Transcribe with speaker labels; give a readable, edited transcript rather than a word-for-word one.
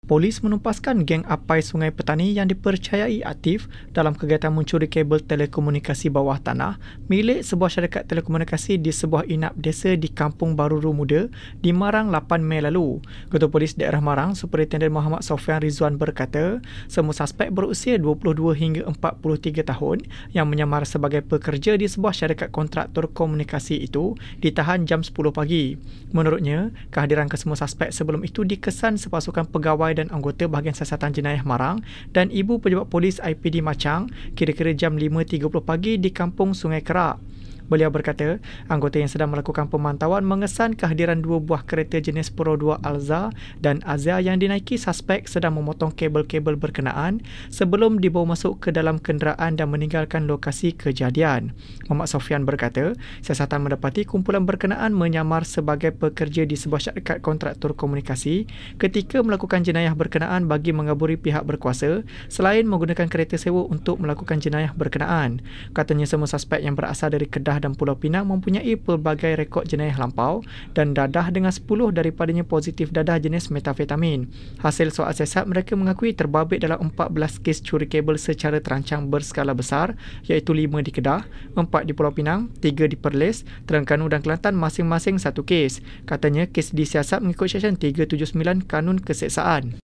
Speaker 1: Polis menumpaskan geng apai Sungai Petani yang dipercayai aktif dalam kegiatan mencuri kabel telekomunikasi bawah tanah milik sebuah syarikat telekomunikasi di sebuah inap desa di Kampung Baru Muda di Marang 8 Mei lalu. Ketua Polis Daerah Marang, Superintendent Muhammad Sofyan Rizwan berkata, semua suspek berusia 22 hingga 43 tahun yang menyamar sebagai pekerja di sebuah syarikat kontraktor komunikasi itu ditahan jam 10 pagi. Menurutnya, kehadiran kesemua suspek sebelum itu dikesan sepasukan pegawai dan anggota bahagian siasatan jenayah Marang dan Ibu Pejabat Polis IPD Machang kira-kira jam 5.30 pagi di Kampung Sungai Kerak. Beliau berkata, anggota yang sedang melakukan pemantauan mengesan kehadiran dua buah kereta jenis Pro 2 Alza dan Azia yang dinaiki suspek sedang memotong kabel-kabel berkenaan sebelum dibawa masuk ke dalam kenderaan dan meninggalkan lokasi kejadian. Muhammad Sofyan berkata, siasatan mendapati kumpulan berkenaan menyamar sebagai pekerja di sebuah syarikat kontraktor komunikasi ketika melakukan jenayah berkenaan bagi mengaburi pihak berkuasa selain menggunakan kereta sewa untuk melakukan jenayah berkenaan. Katanya semua suspek yang berasal dari Kedah dan Pulau Pinang mempunyai pelbagai rekod jenayah lampau dan dadah dengan 10 daripadanya positif dadah jenis metafetamin. Hasil soal siasat, mereka mengakui terbabit dalam 14 kes curi kabel secara terancang berskala besar iaitu 5 di Kedah, 4 di Pulau Pinang, 3 di Perlis, Terengganu dan Kelantan masing-masing 1 kes. Katanya kes disiasat mengikut Seksyen 379 Kanun Keseksaan.